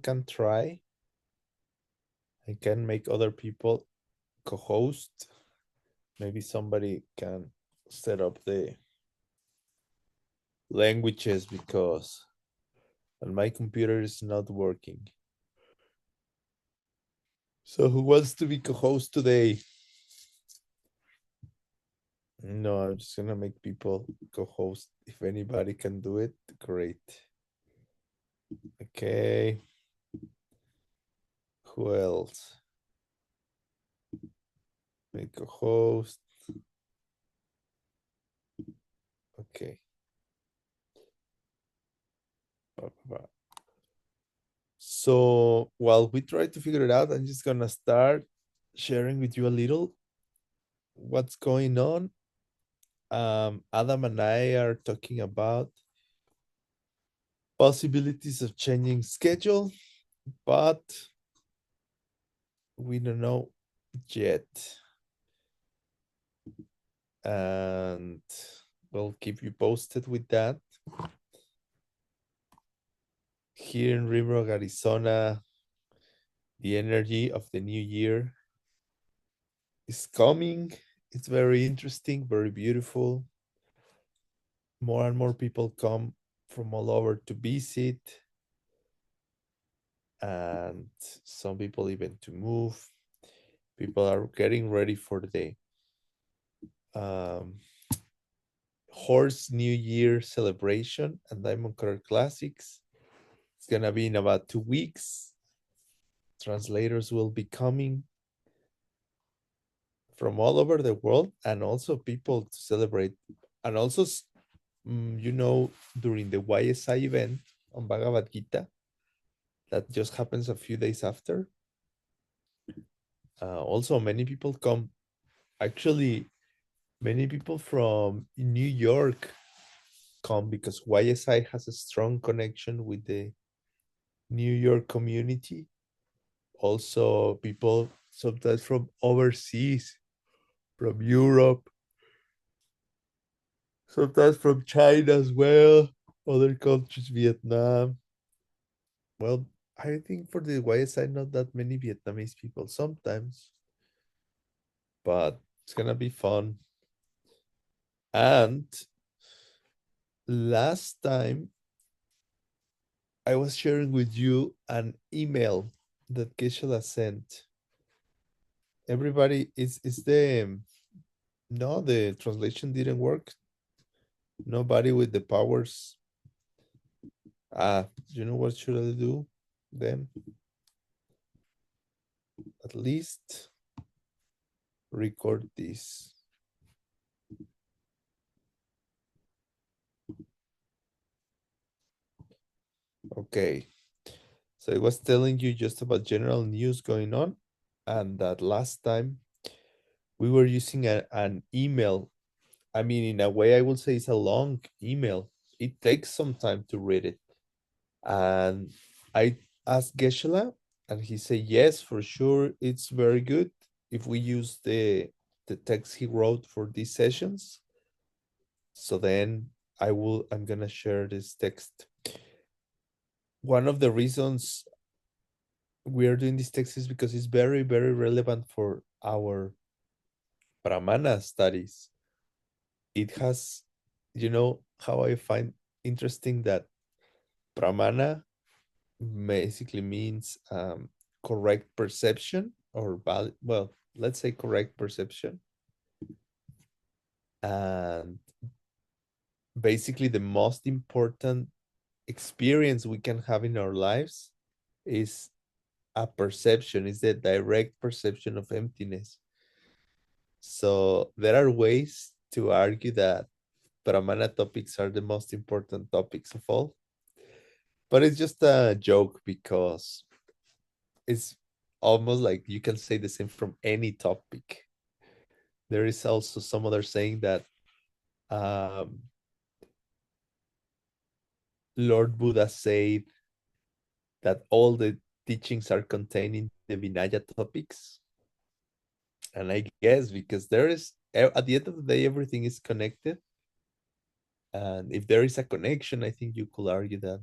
can try. I can make other people co-host. Maybe somebody can set up the languages because my computer is not working. So who wants to be co-host today? No, I'm just gonna make people co-host. If anybody can do it, great. Okay. Who else? Make a host. Okay. So while we try to figure it out, I'm just gonna start sharing with you a little what's going on. Adam and I are talking about possibilities of changing schedule, but we don't know yet. And we'll keep you posted with that. Here in Rimrock, Arizona, the energy of the new year is coming. It's very interesting, very beautiful. More and more people come from all over to visit, and some people even to move. People are getting ready for the um, Horse New Year celebration and Diamond Cutter Classics. It's gonna be in about 2 weeks. Translators will be coming from all over the world, and also people to celebrate. And also, during the YSI event on Bhagavad Gita, that just happens a few days after. Also, many people come. Actually, many people from New York come because YSI has a strong connection with the New York community. Also, people sometimes from overseas, from Europe, sometimes from China as well, other countries, Vietnam. Well, I think for the YSI, not that many Vietnamese people sometimes, but it's gonna be fun. And last time I was sharing with you an email that Geshe sent. Everybody is the no, the translation didn't work. Nobody with the powers. You know what should I do then? At least record this. Okay. So I was telling you just about general news going on, and that last time we were using an email. I mean, in a way, I would say it's a long email. It takes some time to read it. And I asked Geshe, and he said, yes, for sure, it's very good if we use the text he wrote for these sessions. So then I'm gonna share this text. One of the reasons we are doing this text is because it's very, very relevant for our Pramana studies. It has, how I find interesting that Pramana basically means correct perception or well, let's say correct perception. And basically the most important experience we can have in our lives is a perception, is the direct perception of emptiness. So there are ways to argue that Pramana topics are the most important topics of all. But it's just a joke because it's almost like you can say the same from any topic. There is also some other saying that Lord Buddha said that all the teachings are contained in the Vinaya topics. And I guess because there is, at the end of the day, everything is connected. And if there is a connection, I think you could argue that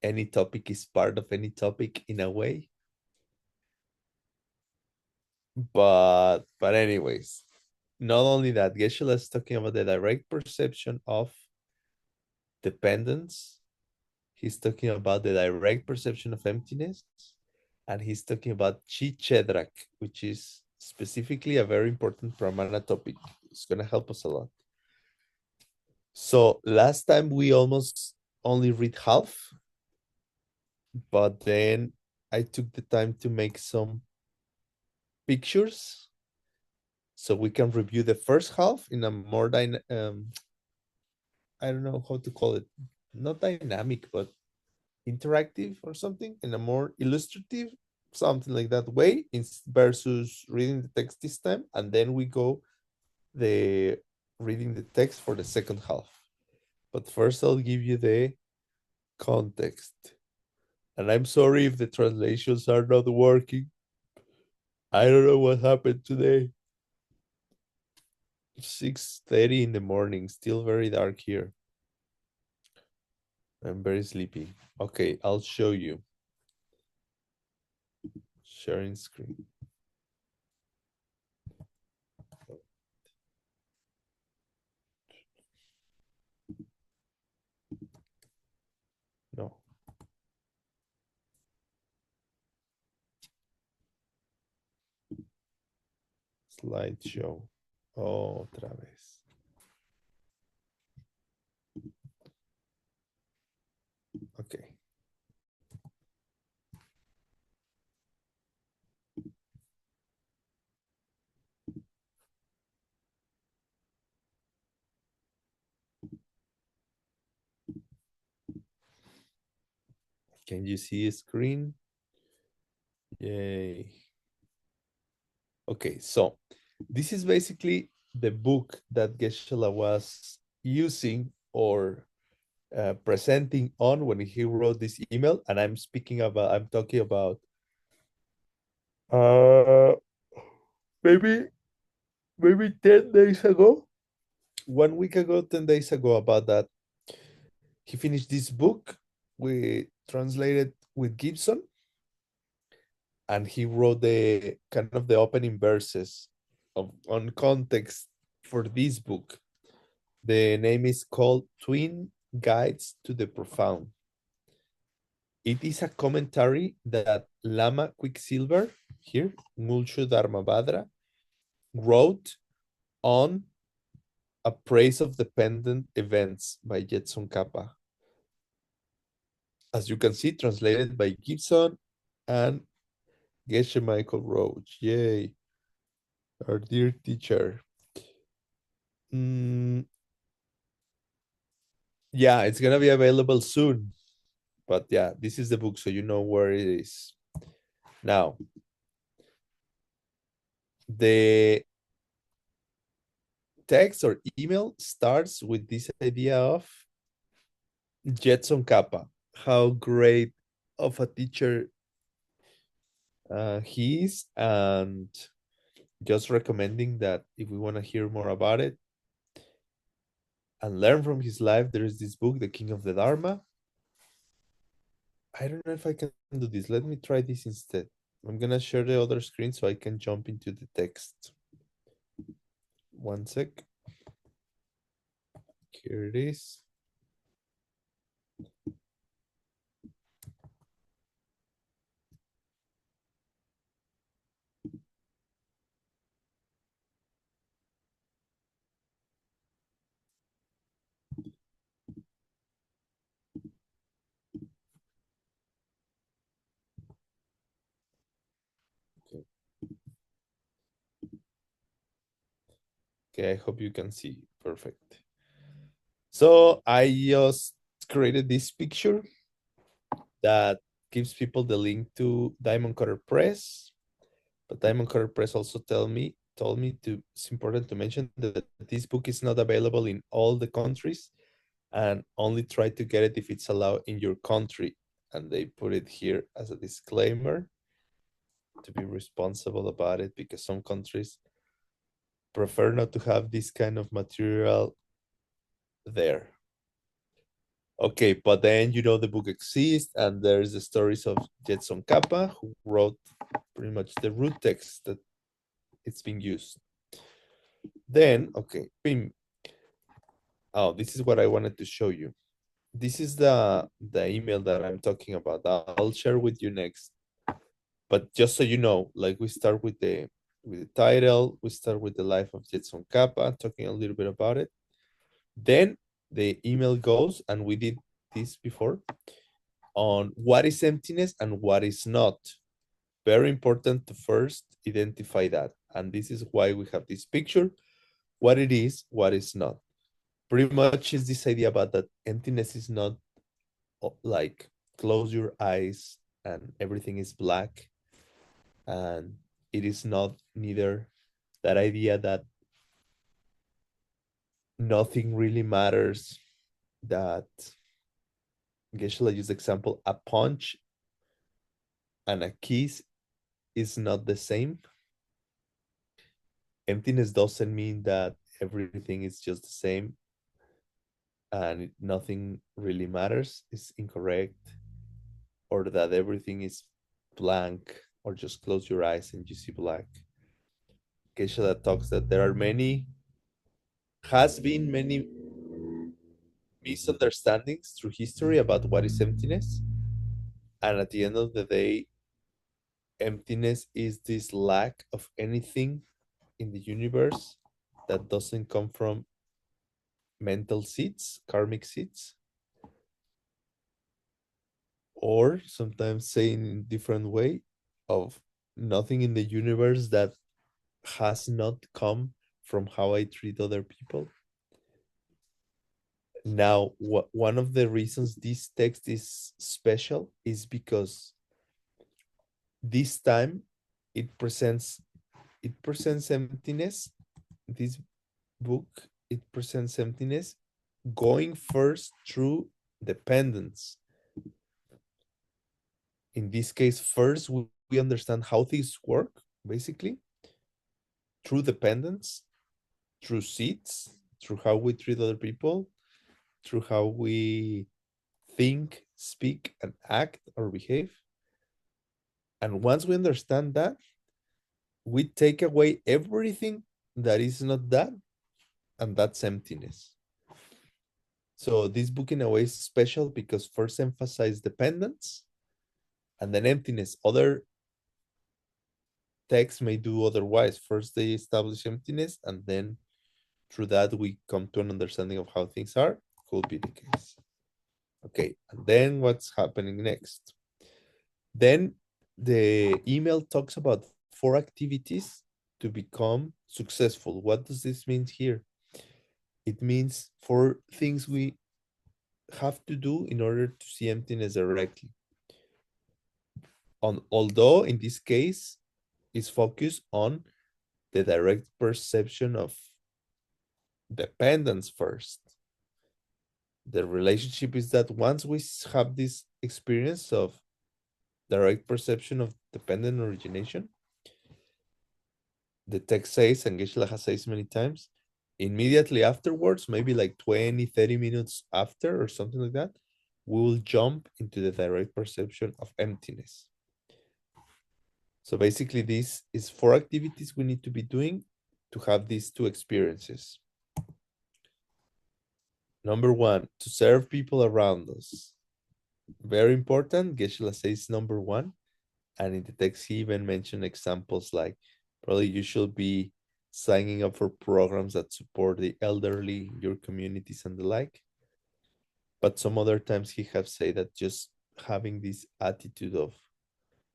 any topic is part of any topic in a way. But anyways, not only that, Geshe is talking about the direct perception of dependence. He's talking about the direct perception of emptiness, and he's talking about Chi Chedrak, which is specifically a very important Pramana topic. It's going to help us a lot. So last time we almost only read half, but then I took the time to make some pictures so we can review the first half in a more I don't know how to call it, not dynamic, but interactive or something, in a more illustrative, something like that way, versus reading the text this time, and then we go the reading the text for the second half. But first, I'll give you the context. And I'm sorry if the translations are not working. I don't know what happened today. 6:30 in the morning, still very dark here. I'm very sleepy. Okay, I'll show you. Sharing screen. No. Slideshow. Otra vez. Okay. Can you see a screen? Yay. Okay, so this is basically the book that Geshe was using or presenting on when he wrote this email. And I'm talking about uh, maybe 10 days ago, 1 week ago, 10 days ago, about that. He finished this book, we translated with Gibson, and he wrote the kind of the opening verses on context for this book. The name is called Twin Guides to the Profound. It is a commentary that Lama Quicksilver, here, Mulcho Dharmabhadra, wrote on A Praise of Dependent Events by Jetson Kappa. As you can see, translated by Gibson and Geshe Michael Roach. Yay. Our dear teacher. Yeah, it's gonna be available soon. But yeah, this is the book, so you know where it is. Now, the text or email starts with this idea of Jetson Kappa, how great of a teacher he is, and just recommending that if we want to hear more about it and learn from his life, there is this book, The King of the Dharma. I don't know if I can do this. Let me try this instead. I'm gonna share the other screen so I can jump into the text. One sec. Here it is. Okay. Okay, I hope you can see. Perfect. So I just created this picture that gives people the link to Diamond Cutter Press. But Diamond Cutter Press also told me it's important to mention that this book is not available in all the countries, and only try to get it if it's allowed in your country. And they put it here as a disclaimer to be responsible about it, because some countries prefer not to have this kind of material there. Okay, but then you know the book exists, and there's the stories of Jetson Kappa, who wrote pretty much the root text that it's being used. Then, okay, oh, this is what I wanted to show you. This is the email that I'm talking about. I'll share with you next. But just so you know, like we start with the title, we start with the life of Jetson Kappa, talking a little bit about it. Then the email goes, and we did this before, on what is emptiness and what is not. Very important to first identify that. And this is why we have this picture, what it is, what is not. Pretty much is this idea about that emptiness is not like close your eyes and everything is black. And it is not neither that idea that nothing really matters, that Geshe used example, a punch and a kiss is not the same. Emptiness doesn't mean that everything is just the same and nothing really matters, is incorrect, or that everything is blank, or just close your eyes and you see black. Geshe that talks that there are has been many misunderstandings through history about what is emptiness. And at the end of the day, emptiness is this lack of anything in the universe that doesn't come from mental seeds, karmic seeds, or sometimes saying in different way of nothing in the universe that has not come from how I treat other people. Now, one of the reasons this text is special is because this time it presents emptiness. This book, it presents emptiness going first through dependence. In this case, first we understand how things work, basically, through dependence, through seeds, through how we treat other people, through how we think, speak, and act or behave. And once we understand that, we take away everything that is not that, and that's emptiness. So this book in a way is special because first emphasize dependence and then emptiness. Other texts may do otherwise. First they establish emptiness and then through that we come to an understanding of how things are. Could be the case. Okay, and then what's happening next? Then the email talks about 4 activities to become successful. What does this mean here? It means 4 things we have to do in order to see emptiness directly. Although in this case, it's focused on the direct perception of dependence first. The relationship is that once we have this experience of direct perception of dependent origination, the text says, and Geshe says many times, immediately afterwards, maybe like 20, 30 minutes after or something like that, we will jump into the direct perception of emptiness. So basically, this is 4 activities we need to be doing to have these 2 experiences. Number 1, to serve people around us. Very important. Geshe says number 1. And in the text, he even mentioned examples like probably you should be signing up for programs that support the elderly, your communities and the like. But some other times he have said that just having this attitude of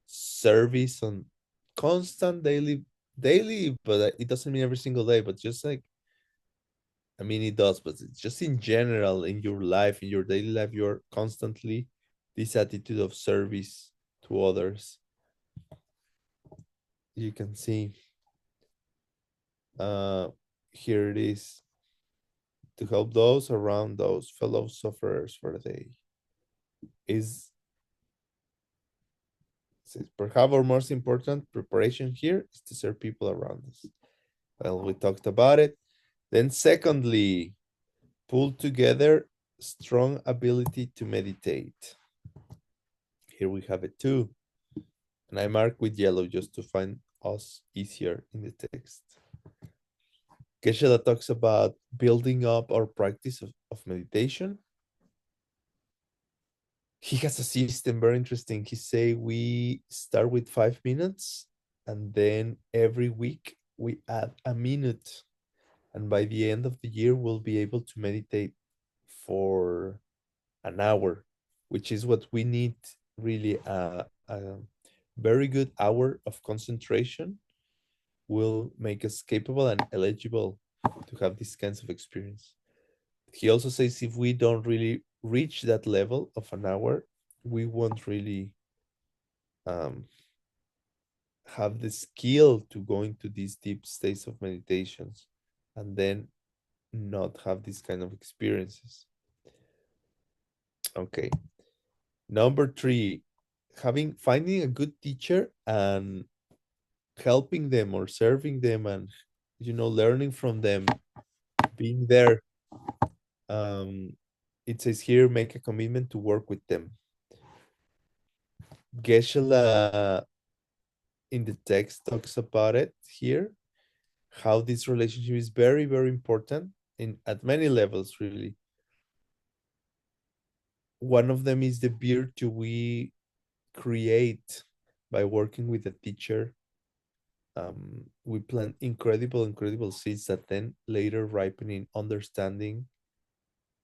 service on constant daily, but it doesn't mean every single day, but just like, I mean, it does, but it's just in general in your life, in your daily life, you're constantly this attitude of service to others. You can see here it is, to help those around those fellow sufferers for the day. Is perhaps our most important preparation here is to serve people around us. Well, we talked about it. Then secondly, pull together strong ability to meditate. Here we have it too. And I mark with yellow just to find us easier in the text. Geshe talks about building up our practice of meditation. He has a system very interesting. He say we start with 5 minutes and then every week we add a minute. And by the end of the year, we'll be able to meditate for an hour, which is what we need really. A very good hour of concentration will make us capable and eligible to have these kinds of experience. He also says if we don't really reach that level of an hour, we won't really um, have the skill to go into these deep states of meditations and then not have these kind of experiences. Okay. Number 3, finding a good teacher and helping them or serving them and learning from them, being there. It says here, make a commitment to work with them. Geshe in the text talks about it here, how this relationship is very, very important at many levels, really. One of them is the virtue we create by working with a teacher. We plant incredible seeds that then later ripen in understanding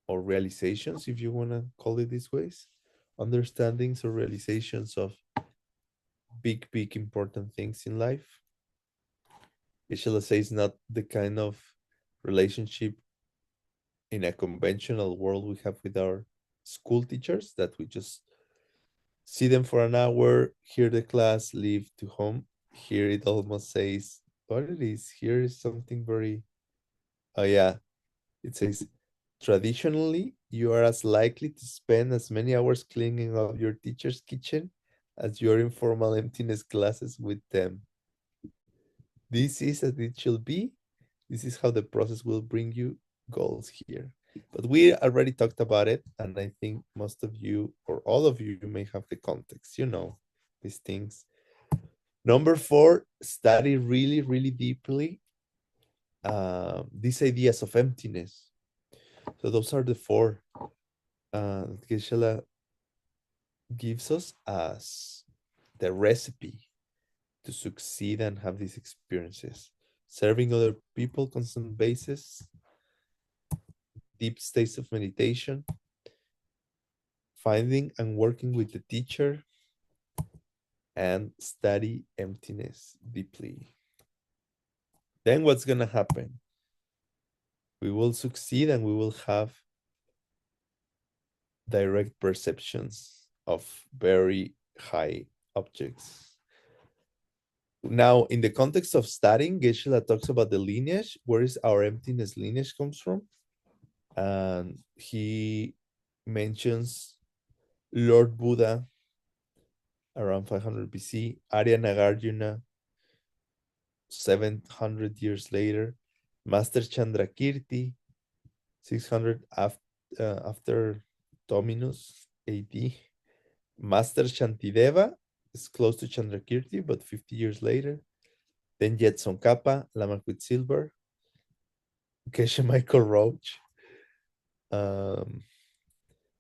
or realizations, if you want to call it this ways, understandings or realizations of big important things in life. Geshe says not the kind of relationship in a conventional world we have with our school teachers, that we just see them for an hour, hear the class, leave to home. Here it almost says what it is. Here is something very, oh yeah, it says, traditionally, you are as likely to spend as many hours cleaning up your teacher's kitchen as your informal emptiness classes with them. This is as it should be. This is how the process will bring you goals here. But we already talked about it, and I think most of you or all of you may have the context, these things. Number 4, study really deeply these ideas of emptiness. So those are the 4 Geshe gives us as the recipe to succeed and have these experiences. Serving other people, constant basis, deep states of meditation, finding and working with the teacher, and study emptiness deeply. Then what's going to happen? We will succeed and we will have direct perceptions of very high objects. Now, in the context of studying, Geshe talks about the lineage. Where is our emptiness lineage comes from? And he mentions Lord Buddha around 500 BC, Arya Nagarjuna 700 years later, Master Chandrakirti 600 after Dominus AD, Master Shantideva is close to Chandrakirti, but 50 years later. Then Jetson Kappa, Lama Quicksilver, Geshe Michael Roach.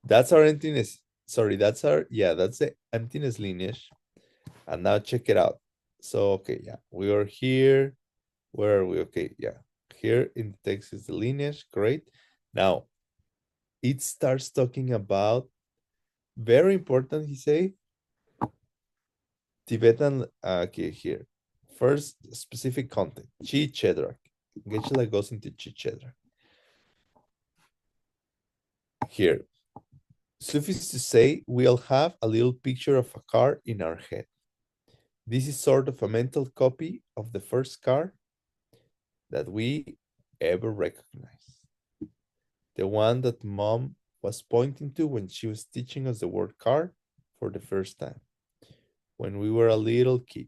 That's our emptiness. Sorry, that's the emptiness lineage. And now check it out. So, okay, yeah, we are here. Where are we? Okay, yeah. Here in the text is the lineage. Great. Now, it starts talking about, very important, he say, Tibetan, okay, here. First, specific content, Chi Chedrak. Geshe goes into Chi Chedrak. Here, suffice to say, we'll have a little picture of a car in our head. This is sort of a mental copy of the first car that we ever recognized. The one that mom was pointing to when she was teaching us the word car for the first time. When we were a little kid.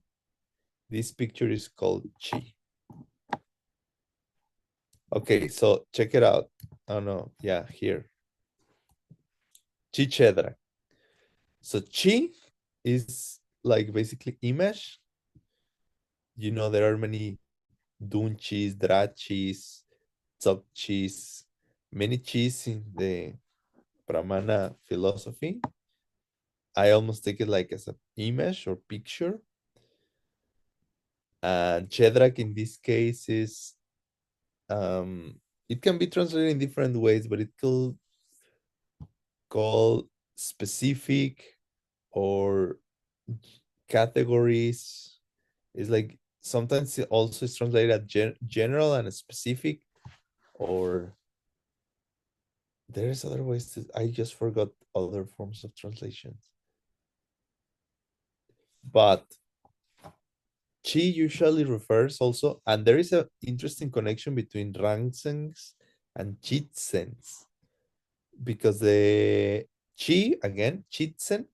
This picture is called Chi. Okay, so check it out. Oh no, yeah, here. Chi Chedra. So chi is like basically image. There are many dunchis, drachis, tsokchis, many chis in the Pramana philosophy. I almost take it like as an image or picture. And Chedrak in this case is, it can be translated in different ways, but it could call specific or categories. It's like sometimes it also is translated as general and specific, or there's other ways to, I just forgot other forms of translations. But chi usually refers also, and there is an interesting connection between rangsengs and chitsens, because the chi, again, chitsen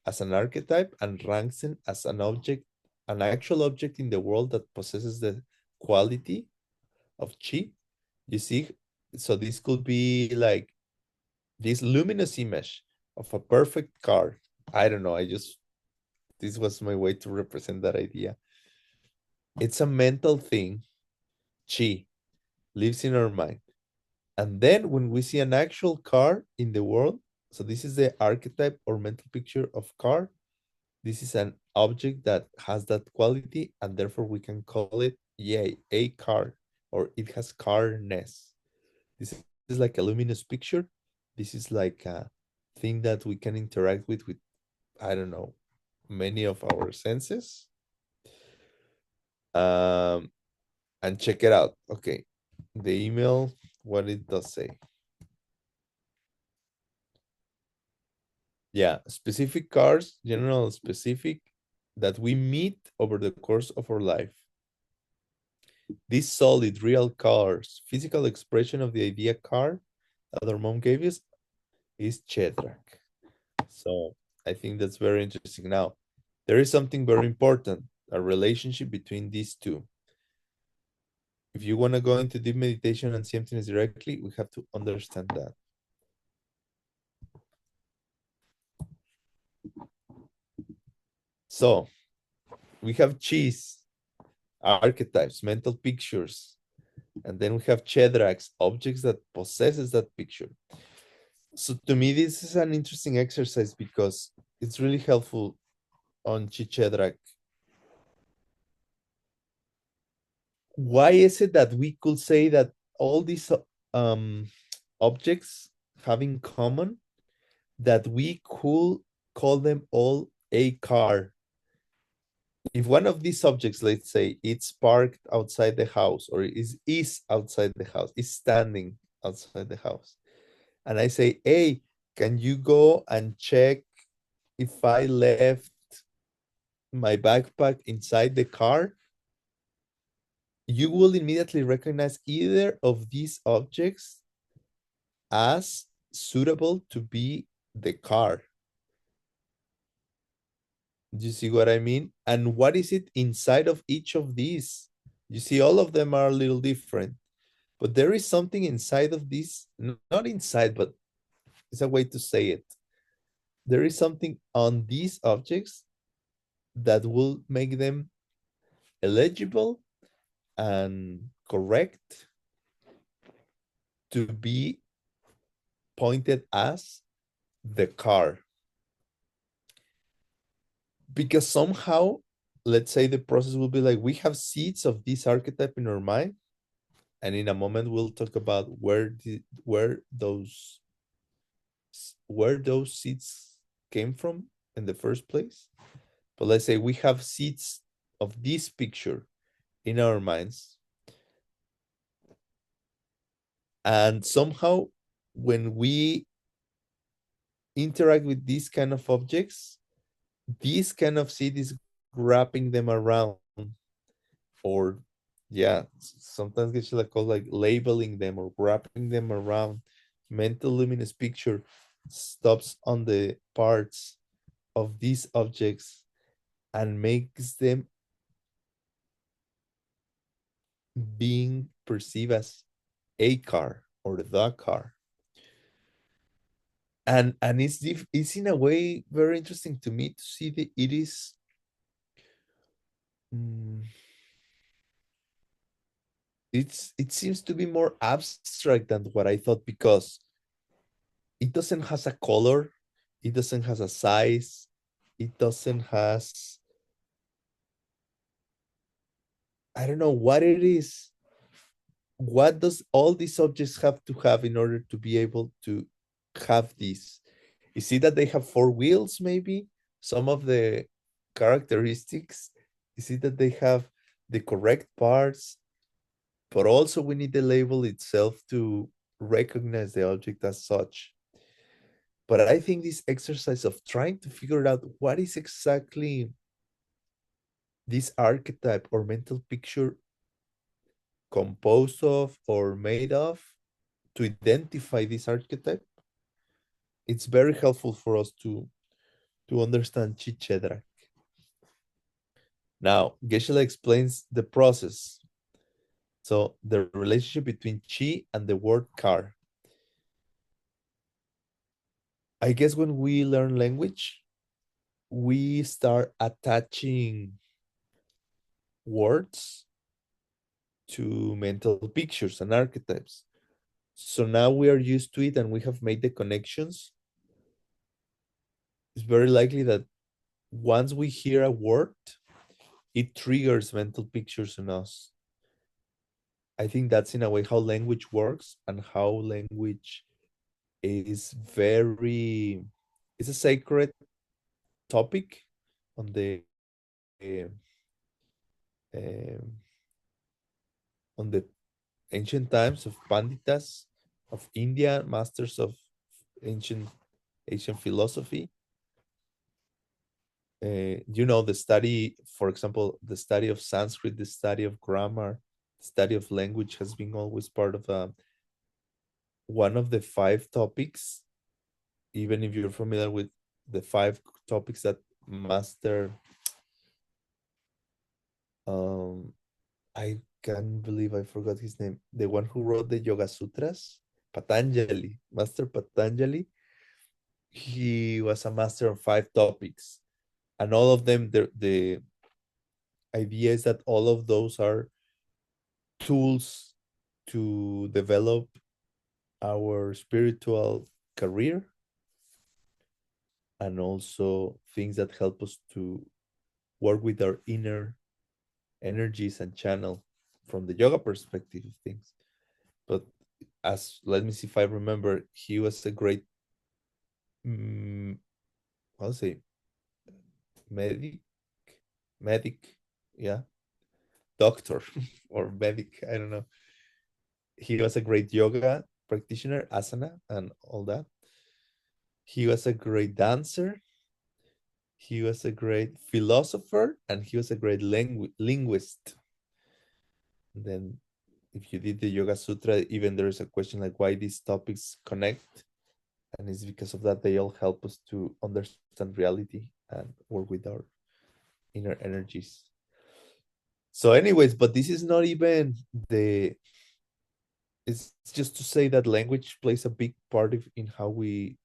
as an archetype and rangsen as an object, an actual object in the world that possesses the quality of chi. You see, so this could be like this luminous image of a perfect car. I don't know. This was my way to represent that idea. It's a mental thing. Chi lives in our mind. And then when we see an actual car in the world, so this is the archetype or mental picture of car. This is an object that has that quality, and therefore we can call it, yay, a car, or it has carness. This is like a luminous picture. This is like a thing that we can interact with, I don't know, many of our senses. Um, and check it out. Okay, the email, what it does say. Yeah, specific cars, general specific, that we meet over the course of our life. These solid, real cars, physical expression of the idea car that our mom gave us is Chedrak. So I think that's very interesting. Now, there is something very important, a relationship between these two. If you want to go into deep meditation and see emptiness directly, we have to understand that. So we have cheese, archetypes, mental pictures, and then we have chedraks, objects that possesses that picture. So to me, this is an interesting exercise because it's really helpful on Chichedrak. Why is it that we could say that all these um, objects have in common that we could call them all a car? If one of these objects, let's say, it's parked outside the house, or is outside the house, is standing outside the house, and I say, hey, can you go and check if I left my backpack inside the car? You will immediately recognize either of these objects as suitable to be the car. Do you see what I mean? And what is it inside of each of these? You see, all of them are a little different, but there is something inside of these, not inside, but it's a way to say it. There is something on these objects that will make them eligible and correct to be pointed as the car. Because somehow, let's say the process will be like we have seeds of this archetype in our mind, and in a moment we'll talk about where those seeds came from in the first place. But let's say we have seeds of this picture in our minds, and somehow when we interact with these kind of objects, this kind of seed is wrapping them around, or yeah, sometimes get like called like labeling them or wrapping them around. Mental luminous picture stops on the parts of these objects and makes them being perceived as a car or the car. And it's in a way very interesting to me to see that it is mm, it seems to be more abstract than what I thought, because it doesn't has a color, it doesn't has a size, it doesn't has, I don't know what it is. What does all these objects have to have in order to be able to have this? Is it that they have four wheels, maybe? Some of the characteristics? Is it that they have the correct parts? But also we need the label itself to recognize the object as such. But I think this exercise of trying to figure out what is exactly this archetype or mental picture composed of or made of, to identify this archetype, it's very helpful for us to understand Chichedra. Now, Geshe explains the process. So the relationship between chi and the word car. I guess when we learn language, we start attaching words to mental pictures and archetypes. So now we are used to it and we have made the connections. It's very likely that once we hear a word, it triggers mental pictures in us. I think that's in a way how language works, and how language is very, it's a sacred topic on the uh, um, on the ancient times of Panditas of India, masters of ancient Asian philosophy. The study, for example, the study of Sanskrit, the study of grammar, the study of language has been always part of one of the five topics. Even if you're familiar with the five topics that master, um, I can't believe I forgot his name. The one who wrote the Yoga Sutras, Patanjali, Master Patanjali. He was a master of five topics, and all of them, the idea is that all of those are tools to develop our spiritual career, and also things that help us to work with our inner energies and channel from the yoga perspective of things. But as let me see if I remember, he was a great, mm, I'll say, medic, medic, yeah, doctor or medic. I don't know. He was a great yoga practitioner, asana, and all that. He was a great dancer. He was a great philosopher, and he was a great linguist. And then, if you did the Yoga Sutra, even there is a question like why these topics connect, and it's because of that they all help us to understand reality and work with our inner energies. So, anyways, but this is not even the. It's just to say that language plays a big part in how we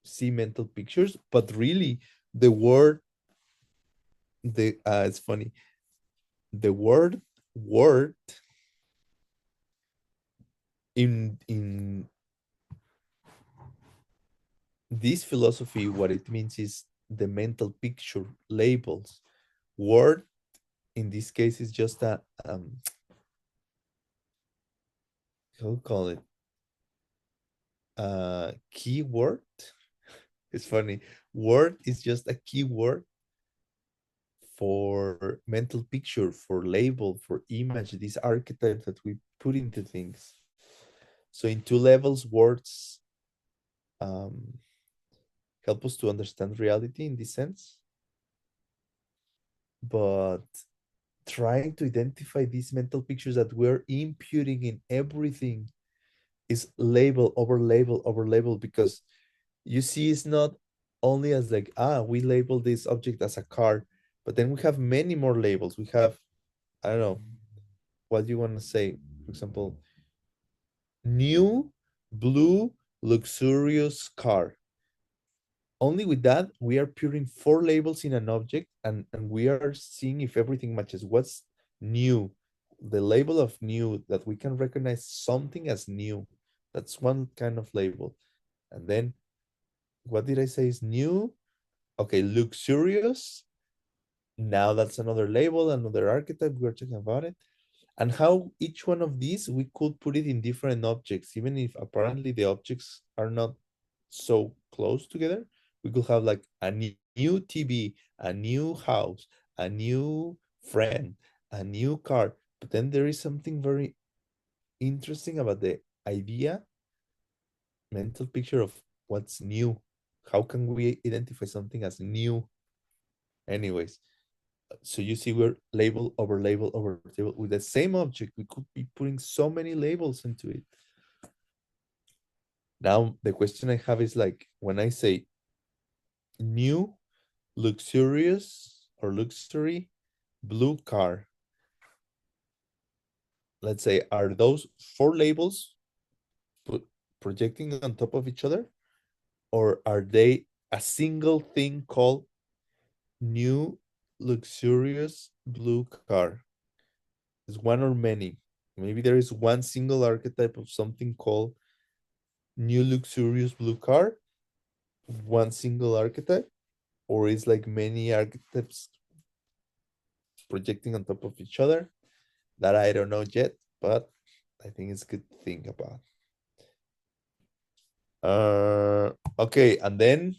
see mental pictures, but really, the word, the it's funny, the word in this philosophy, what it means is the mental picture labels. Word in this case is just a how call it, keyword. It's funny. Word is just a keyword for mental picture, for label, for image, these archetypes that we put into things. So in two levels, words um, help us to understand reality in this sense, but trying to identify these mental pictures that we're imputing in everything is label over label over label, because you see it's not only as like, we label this object as a car, but then we have many more labels. We have, I don't know, what do you want to say? For example, new, blue, luxurious car. Only with that, we are putting four labels in an object, and we are seeing if everything matches. What's new? The label of new, that we can recognize something as new. That's one kind of label. And then, what did I say is new? Okay, luxurious. Now that's another label, another archetype. We're talking about it. And how each one of these we could put it in different objects, even if apparently the objects are not so close together. We could have like a new TV, a new house, a new friend, a new car. But then there is something very interesting about the idea, mental picture of what's new. How can we identify something as new? Anyways, so you see, we're label over label over label with the same object. We could be putting so many labels into it. Now the question I have is like, when I say new, luxurious or luxury, blue car, let's say, are those four labels put, projecting on top of each other, or are they a single thing called new, luxurious, blue car? Is one or many? Maybe there is one single archetype of something called new, luxurious, blue car, one single archetype, or is like many archetypes projecting on top of each other? That I don't know yet, but I think it's good to think about. Okay, and then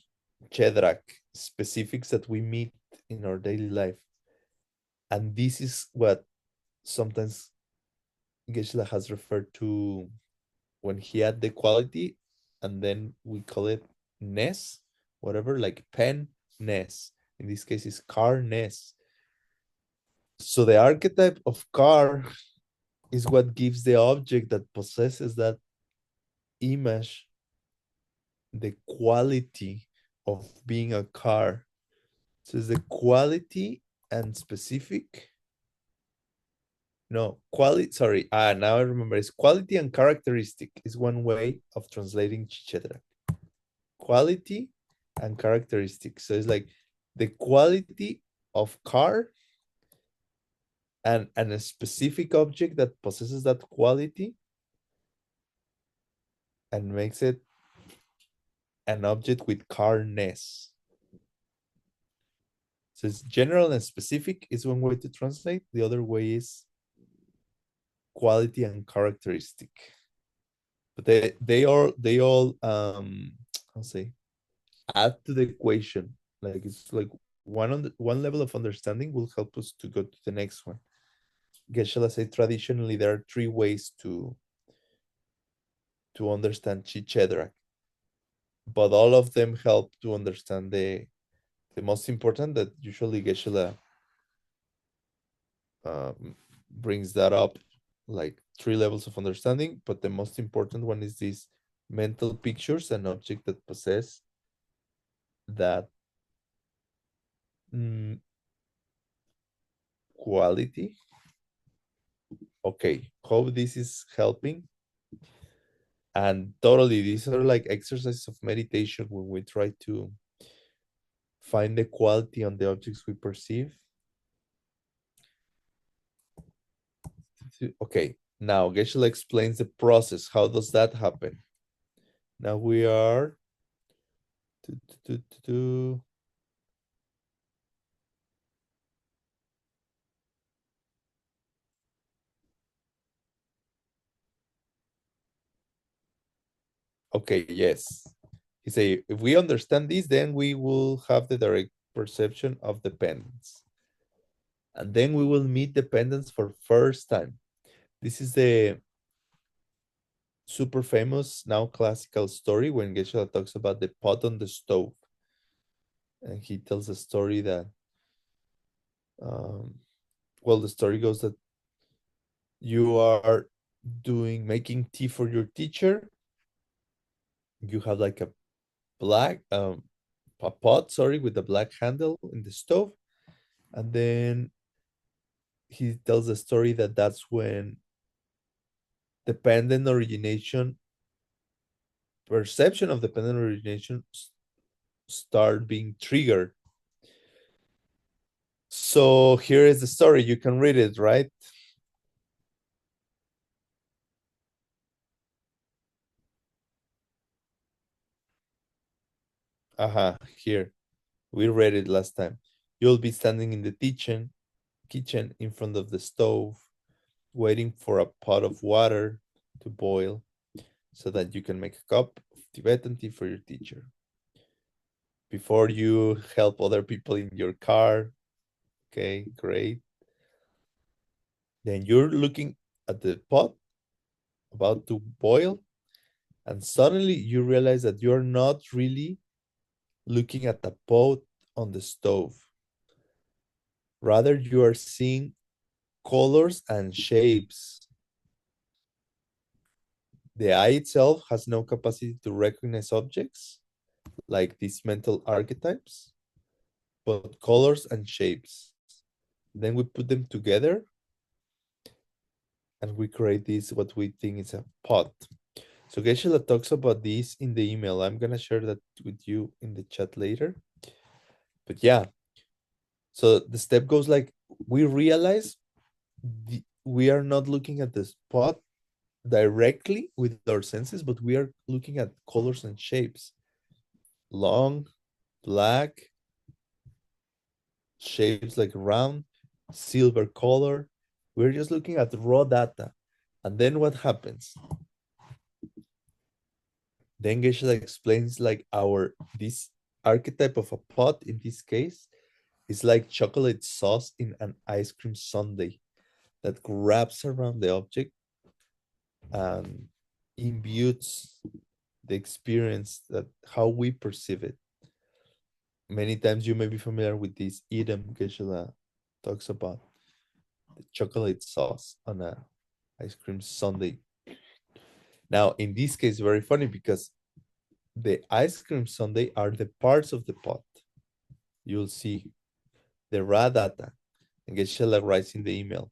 Chedrak, specifics that we meet in our daily life. And this is what sometimes Geshe has referred to when he had the quality, and then we call it ness, whatever, like pen ness. In this case, is car ness. So the archetype of car is what gives the object that possesses that image the quality of being a car. So it's the quality and specific. No, quality, sorry. Now I remember. It's quality and characteristic is one way of translating Chichedra. Quality and characteristic. So it's like the quality of car and a specific object that possesses that quality and makes it an object with carness. So it's general and specific is one way to translate. The other way is quality and characteristic. But they all I'll say add to the equation. Like it's like one level of understanding will help us to go to the next one. Geshe say traditionally there are three ways to understand Chichedrak, but all of them help to understand the most important, that usually Geshe brings that up, like three levels of understanding, but the most important one is these mental pictures and object that possess that mm, quality. Okay, hope this is helping. And totally, these are like exercises of meditation when we try to find the quality on the objects we perceive. Okay, now Geshe explains the process. How does that happen? Now we are okay, yes. He say, if we understand this, then we will have the direct perception of dependence. And then we will meet dependence for first time. This is the super famous, now classical story when Geshe talks about the pot on the stove. And he tells a story that, um, well, the story goes that you are making tea for your teacher. You have like a pot, sorry, with a black handle in the stove. And then he tells the story that that's when dependent origination perception of dependent origination start being triggered. So here is the story. You can read it, right? Here. We read it last time. You'll be standing in the kitchen in front of the stove, waiting for a pot of water to boil so that you can make a cup of Tibetan tea for your teacher. Before you help other people in your car, okay, great. Then you're looking at the pot about to boil, and suddenly you realize that you're not really looking at the pot on the stove. Rather, you are seeing colors and shapes. The eye itself has no capacity to recognize objects like these mental archetypes, but colors and shapes. Then we put them together and we create this, what we think is a pot. So Geshe talks about this in the email. I'm gonna share that with you in the chat later. But yeah, so the step goes like, we realize we are not looking at the spot directly with our senses, but we are looking at colors and shapes. Long, black, shapes like round, silver color. We're just looking at raw data. And then what happens? Then Geshe explains like this archetype of a pot in this case is like chocolate sauce in an ice cream sundae that wraps around the object and imbues the experience, that how we perceive it. Many times you may be familiar with this idiom Geshe talks about, the chocolate sauce on a ice cream sundae. Now, in this case, very funny because the ice cream sundae are the parts of the pot. You'll see the raw data, and Geshe writes in the email.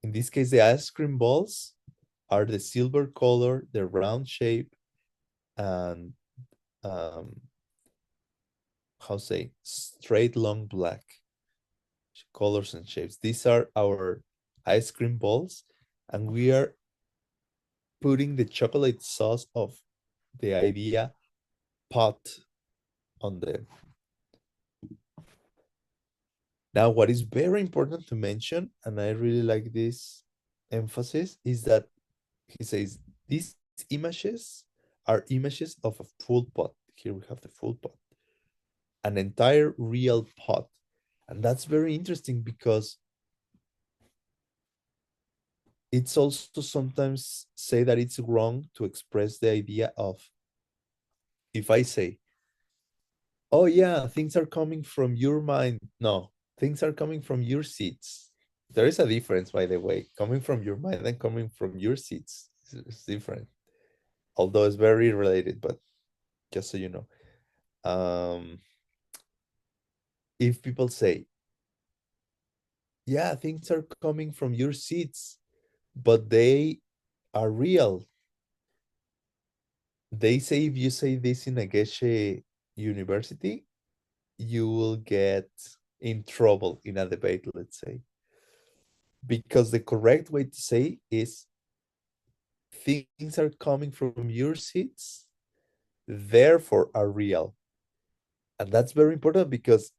In this case, the ice cream balls are the silver color, the round shape, and how say, straight long black colors and shapes. These are our ice cream balls, and we are putting the chocolate sauce of the idea pot on them. Now, what is very important to mention, and I really like this emphasis, is that he says these images are images of a full pot. Here we have the full pot, an entire real pot. And that's very interesting because it's also sometimes say that it's wrong to express the idea of, if I say, oh yeah, things are coming from your mind. No, things are coming from your seats. There is a difference, by the way. Coming from your mind and coming from your seats is different. Although it's very related, but just so you know. If people say, yeah, things are coming from your seats, but they are real. They say if you say this in a Geshe university, you will get in trouble in a debate, let's say. Because the correct way to say is things are coming from your seats, therefore are real. And that's very important because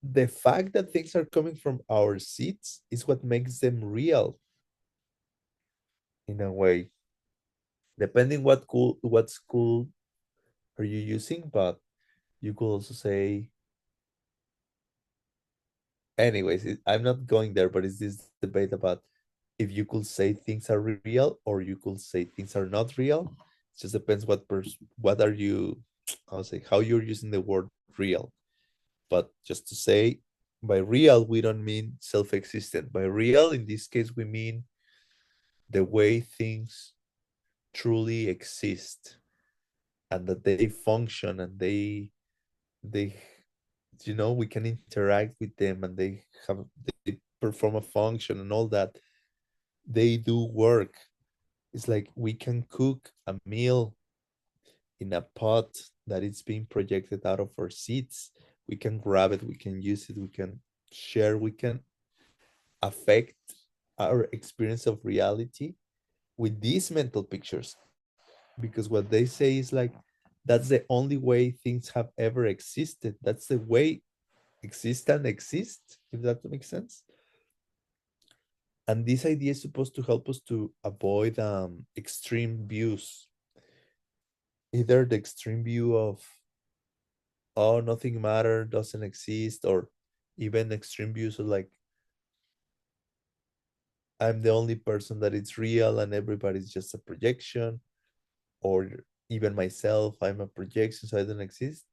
the fact that things are coming from our seats is what makes them real in a way. Depending what school are you using, but you could also say, anyways, I'm not going there, but it's this debate about if you could say things are real or you could say things are not real. It just depends what are you, I'll say, how you're using the word real. But just to say, by real, we don't mean self-existent. By real, in this case, we mean the way things truly exist and that they function and they we can interact with them and they perform a function and all that. They do work. It's like we can cook a meal in a pot that is being projected out of our seats. We can grab it, we can use it, we can share, we can affect our experience of reality with these mental pictures. Because what they say is like, that's the only way things have ever existed. That's the way existence exists, if that makes sense. And this idea is supposed to help us to avoid extreme views, either the extreme view of, oh, nothing matter, doesn't exist, or even extreme views of like, I'm the only person that is real and everybody's just a projection, or even myself, I'm a projection, so I don't exist.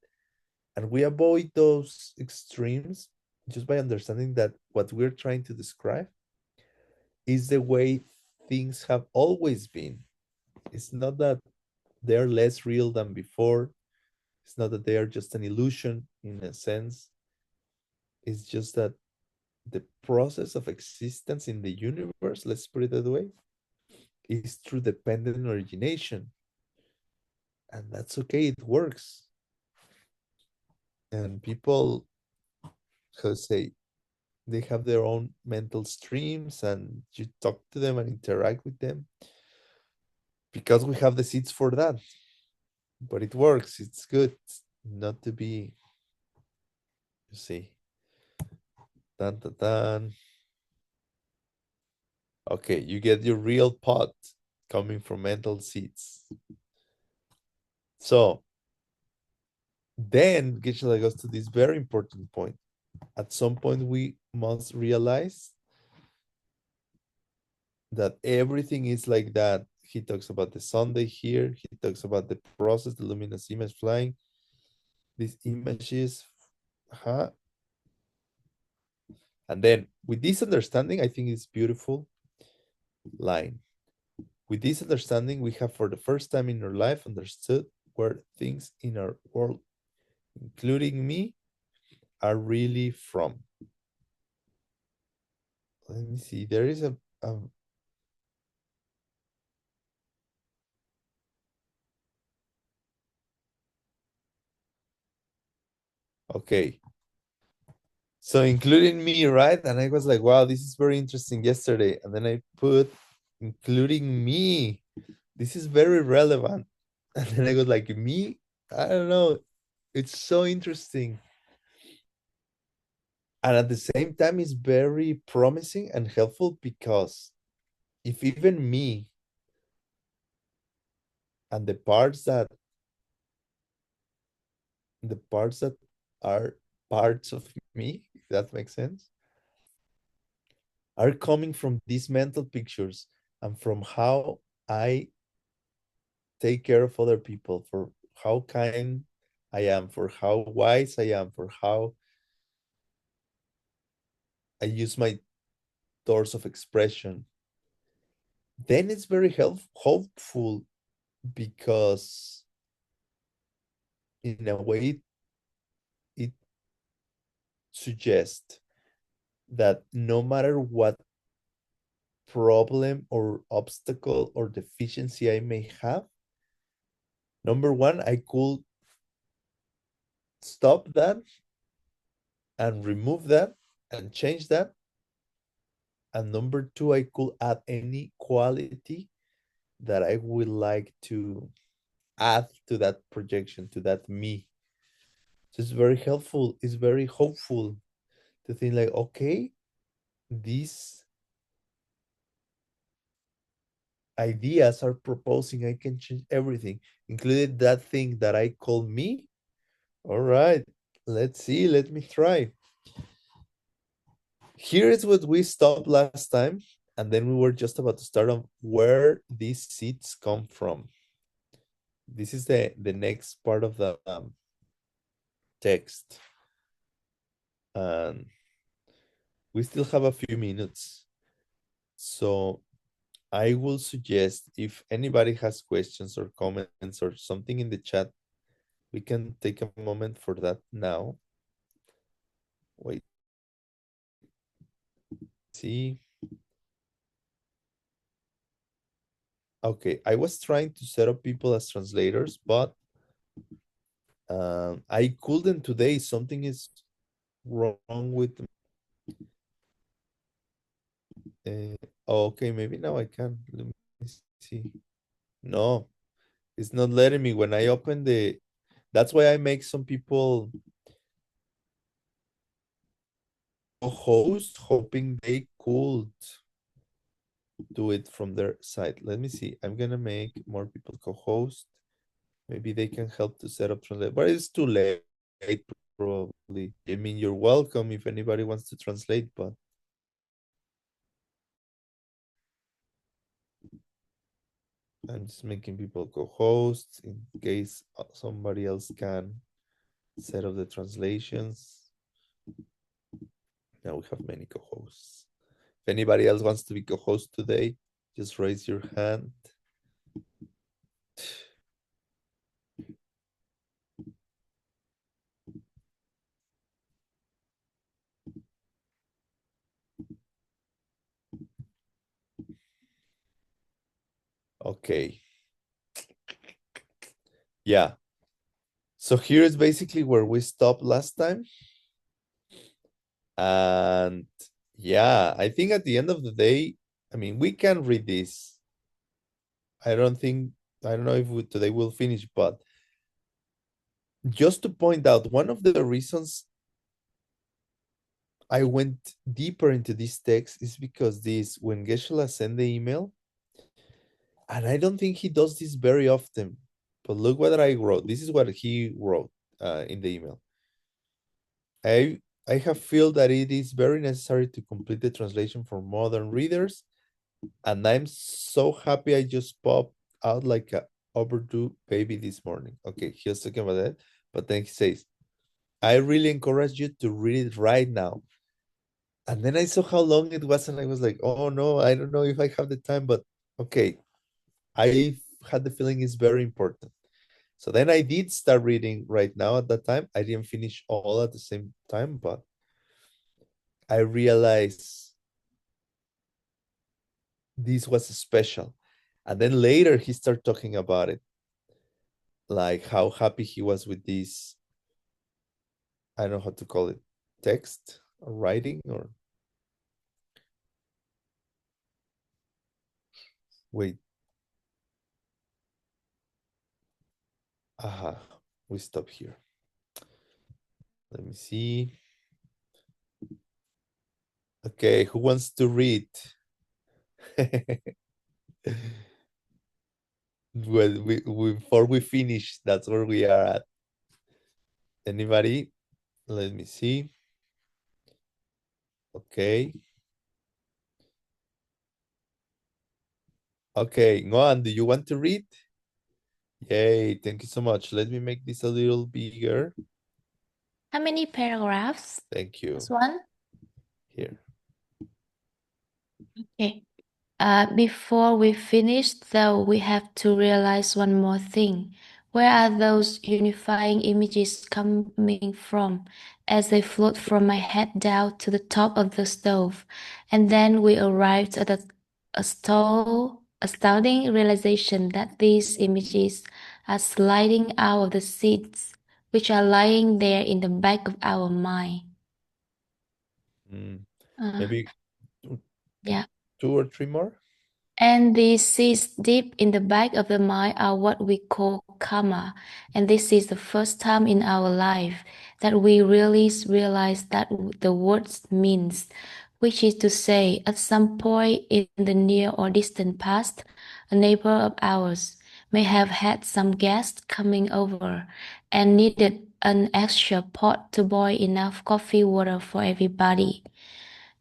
And we avoid those extremes just by understanding that what we're trying to describe is the way things have always been. It's not that they're less real than before. It's not that they are just an illusion in a sense. It's just that the process of existence in the universe, let's put it that way, is through dependent origination. And that's okay, it works. And people, how say, they have their own mental streams and you talk to them and interact with them because we have the seats for that. But it works, it's good not to be, you see, dun, dun, dun. Okay, you get your real pot coming from mental seats. So then Geshe goes to this very important point. At some point, we must realize that everything is like that. He talks about the Sunday here. He talks about the process, the luminous image flying. These images, huh? And then with this understanding, I think it's beautiful line. With this understanding, we have for the first time in our life understood where things in our world, including me, are really from. Let me see. There is a okay. So including me, right? And I was like, wow, this is very interesting yesterday. And then I put including me. This is very relevant. And then I was like, me? I don't know. It's so interesting. And at the same time, it's very promising and helpful because if even me and the parts that are parts of me, if that makes sense, are coming from these mental pictures and from how I take care of other people, for how kind I am, for how wise I am, for how I use my doors of expression, then it's very hopeful because in a way it suggests that no matter what problem or obstacle or deficiency I may have, number one, I could stop that and remove that and change that. And number two, I could add any quality that I would like to add to that projection, to that me. So it's very helpful. It's very hopeful to think like, okay, these ideas are proposing I can change everything, including that thing that I call me. All right, let's see. Let me try. Here is what we stopped last time, and then we were just about to start on where these seeds come from. This is the next part of the text, and we still have a few minutes. So I will suggest if anybody has questions or comments or something in the chat, we can take a moment for that now. Wait, see. Okay, I was trying to set up people as translators, but I couldn't today. Something is wrong with okay, maybe now I can. Let me see. No, it's not letting me when I open the. That's why I make some people host, hoping they could do it from their side. Let me see. I'm gonna make more people co-host. Maybe they can help to set up translate, but it's too late probably. I mean, you're welcome if anybody wants to translate, but I'm just making people co-hosts in case somebody else can set up the translations. Now we have many co-hosts. If anybody else wants to be co-host today, just raise your hand. Okay. Yeah. So here is basically where we stopped last time. And yeah, I think at the end of the day, I mean, we can read this. I don't know if today we'll finish, but just to point out, one of the reasons I went deeper into this text is because when Geshe sent the email, and I don't think he does this very often, but look what I wrote. This is what he wrote in the email. I have feel that it is very necessary to complete the translation for modern readers, and I'm so happy I just popped out like a overdue baby this morning. Okay, he was talking about that, but then he says, I really encourage you to read it right now. And then I saw how long it was, and I was like, oh no, I don't know if I have the time, but okay, I had the feeling it's very important. So then I did start reading right now at that time. I didn't finish all at the same time, but I realized this was special. And then later he started talking about it, like how happy he was with this. I don't know how to call it, text or writing or wait. Aha, we stop here. Let me see. Okay, who wants to read? Well, before we finish, that's where we are at. Anybody? Let me see. Okay. Okay, Juan, do you want to read? Yay, thank you so much. Let me make this a little bigger. How many paragraphs? Thank you. This one? Here. Okay. Before we finish, though, we have to realize one more thing. Where are those unifying images coming from as they float from my head down to the top of the stove? And then we arrived at astounding realization that these images are sliding out of the seeds, which are lying there in the back of our mind. Maybe Yeah. 2 or 3 more? And these seeds deep in the back of the mind are what we call karma. And this is the first time in our life that we really realize that the word means, which is to say, at some point in the near or distant past, a neighbor of ours may have had some guest coming over and needed an extra pot to boil enough coffee water for everybody.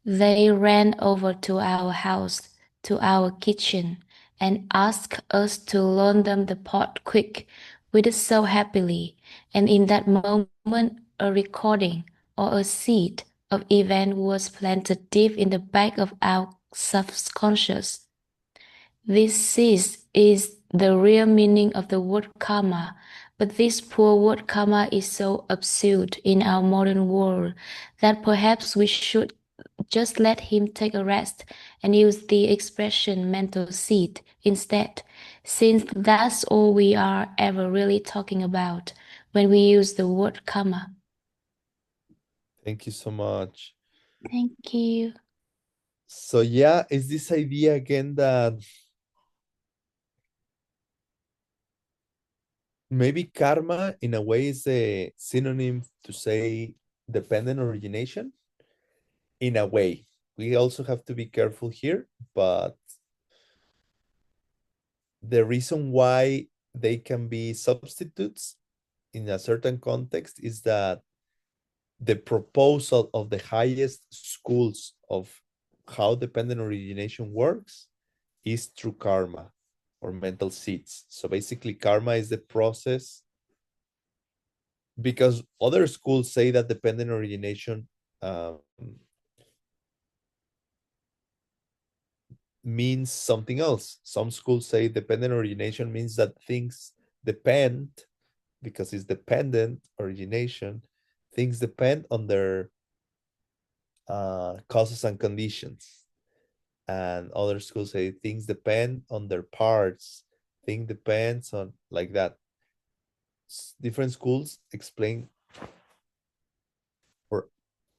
They ran over to our house, to our kitchen, and asked us to loan them the pot quick. We did so happily, and in that moment, a recording or a seed of event was planted deep in the back of our subconscious. This seed is the real meaning of the word karma, but this poor word karma is so absurd in our modern world that perhaps we should just let him take a rest and use the expression mental seed instead, since that's all we are ever really talking about when we use the word karma. Thank you so much. Thank you. So yeah, is this idea again that maybe karma in a way is a synonym to say dependent origination? In a way. We also have to be careful here, but the reason why they can be substitutes in a certain context is that the proposal of the highest schools of how dependent origination works is through karma or mental seeds. So basically, karma is the process because other schools say that dependent origination means something else. Some schools say dependent origination means that things depend because it's dependent origination. Things depend on their causes and conditions. And other schools say things depend on their parts. Thing depends on like that. Different schools explain or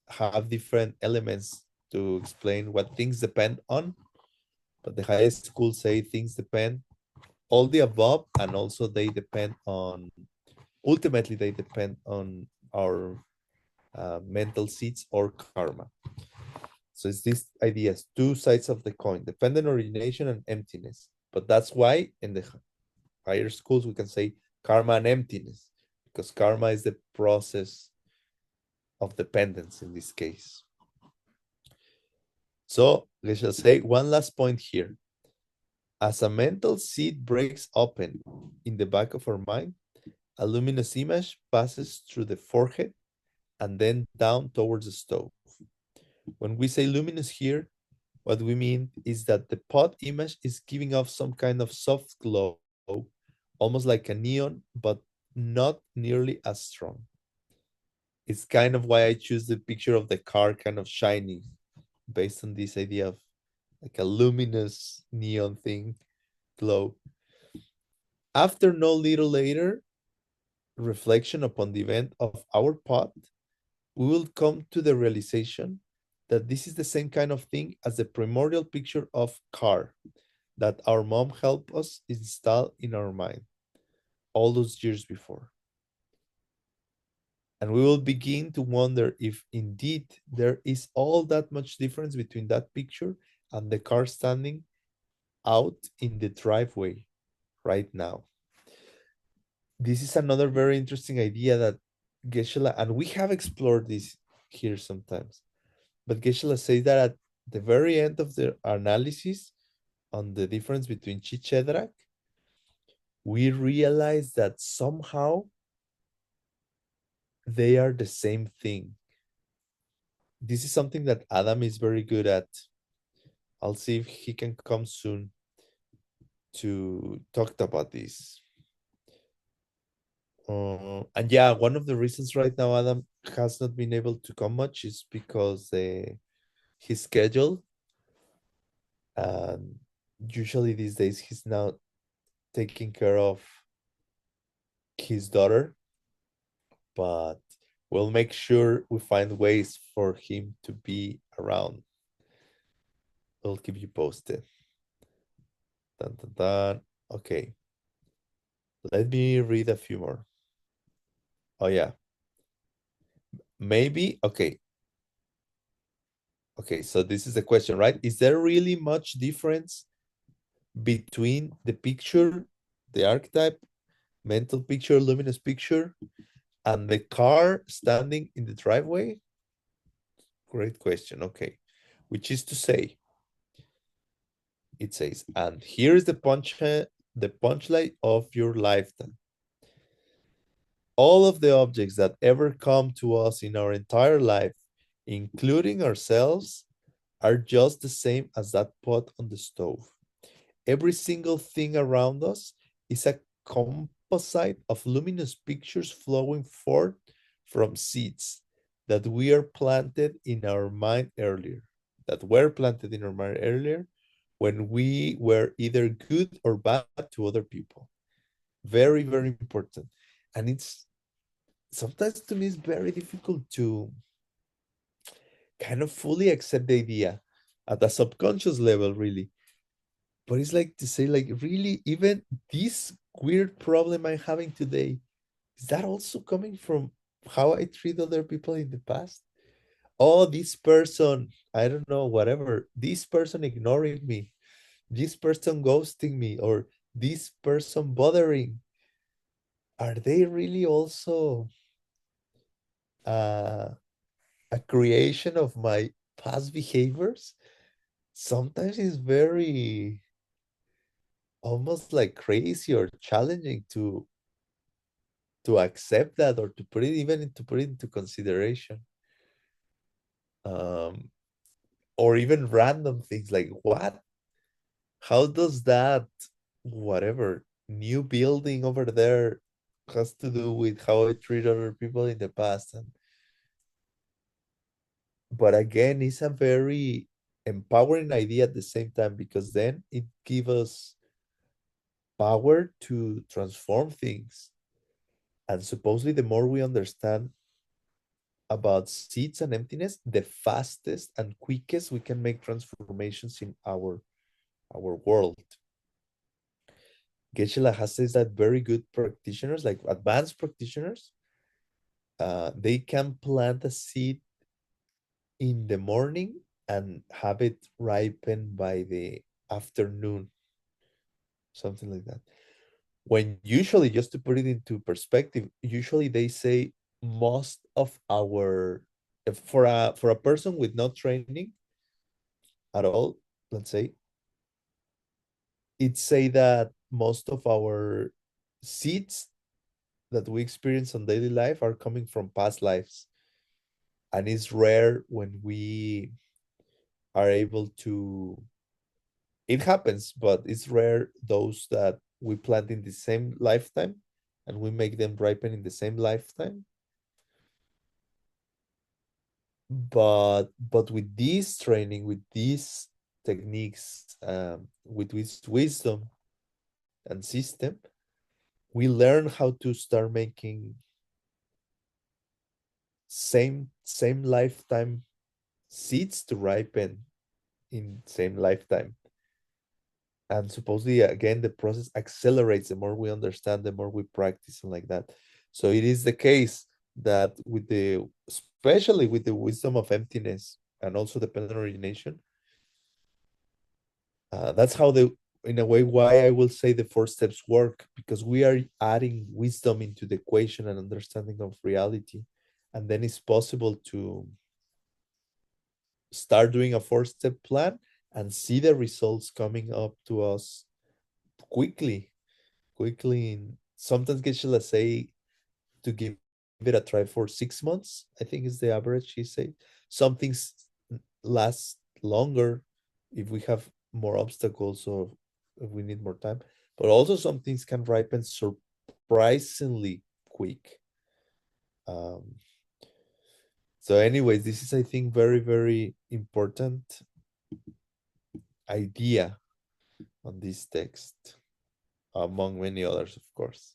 have different elements to explain what things depend on. But the highest schools say things depend all the above, and also they depend on ultimately they depend on our mental seeds or karma. So it's these ideas, two sides of the coin, dependent origination and emptiness. But that's why in the higher schools we can say karma and emptiness, because karma is the process of dependence in this case. So we shall say one last point here. As a mental seed breaks open in the back of our mind, a luminous image passes through the forehead and then down towards the stove. When we say luminous here, what we mean is that the pot image is giving off some kind of soft glow, almost like a neon, but not nearly as strong. It's kind of why I choose the picture of the car kind of shining, based on this idea of like a luminous neon thing, glow. After no little later, reflection upon the event of our pot, we will come to the realization that this is the same kind of thing as the primordial picture of car that our mom helped us install in our mind all those years before. And we will begin to wonder if indeed there is all that much difference between that picture and the car standing out in the driveway right now. This is another very interesting idea that Geshe, and we have explored this here sometimes, but Geshe says that at the very end of the analysis on the difference between Chichedrak, we realize that somehow they are the same thing. This is something that Adam is very good at. I'll see if he can come soon to talk about this. And yeah, one of the reasons right now Adam has not been able to come much is because his schedule. And usually these days he's now taking care of his daughter, but we'll make sure we find ways for him to be around. We'll keep you posted. Dun, dun, dun. Okay. Let me read a few more. Oh, yeah. Maybe, okay. Okay, so this is the question, right? Is there really much difference between the picture, the archetype, mental picture, luminous picture, and the car standing in the driveway? Great question. Okay. Which is to say, it says, and here is the punchline of your lifetime. All of the objects that ever come to us in our entire life, including ourselves, are just the same as that pot on the stove. Every single thing around us is a composite of luminous pictures flowing forth from seeds that we are planted in our mind earlier. that were planted in our mind earlier when we were either good or bad to other people. Very, very important. And it's sometimes to me it's very difficult to kind of fully accept the idea at a subconscious level, really. But it's like to say, like, really, even this weird problem I'm having today, is that also coming from how I treat other people in the past? Oh, this person, I don't know, whatever, this person ignoring me, this person ghosting me, or this person bothering. Are they really also uh, a creation of my past behaviors? Sometimes it's very almost like crazy or challenging to accept that or to put it even to put it into consideration. Um, or even random things like what? How does that whatever new building over there has to do with how I treat other people in the past? And but again, it's a very empowering idea at the same time because then it gives us power to transform things. And supposedly, the more we understand about seeds and emptiness, the fastest and quickest we can make transformations in our world. Geshe has says that very good practitioners, like advanced practitioners, they can plant a seed in the morning and have it ripen by the afternoon, something like that. When usually, just to put it into perspective, usually they say most of our for a person with no training at all, let's say, it say that most of our seeds that we experience on daily life are coming from past lives. And it's rare when we are able to, it happens, but it's rare those that we plant in the same lifetime and we make them ripen in the same lifetime. But with this training, with these techniques, with this wisdom and system, we learn how to start making same lifetime seeds to ripen in same lifetime. And supposedly again the process accelerates the more we understand, the more we practice and like that. So it is the case that with the especially with the wisdom of emptiness and also dependent origination, that's how the in a way why I will say the four steps work, because we are adding wisdom into the equation and understanding of reality, and then it's possible to start doing a four-step plan and see the results coming up to us quickly in sometimes get let's say to give it a try for 6 months, I think is the average she say. Some things last longer if we have more obstacles or if we need more time, but also some things can ripen surprisingly quick. um, so anyways, this is I think very important idea on this text, among many others, of course.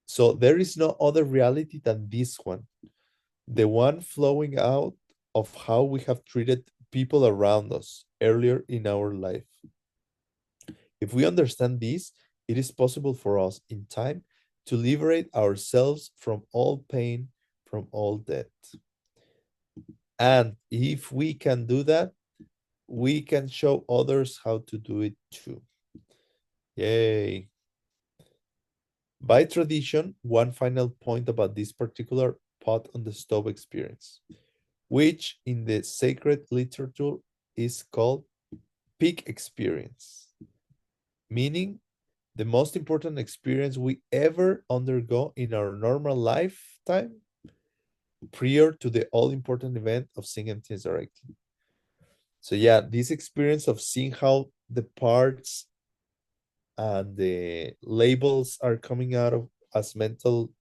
So there is no other reality than this one, the one flowing out of how we have treated people around us earlier in our life. If we understand this, it is possible for us in time to liberate ourselves from all pain, from all debt. And if we can do that, we can show others how to do it too. Yay. By tradition, one final point about this particular pot on the stove experience, which in the sacred literature is called peak experience, meaning the most important experience we ever undergo in our normal lifetime prior to the all important event of seeing emptiness directly. So yeah, this experience of seeing how the parts and the labels are coming out of as mental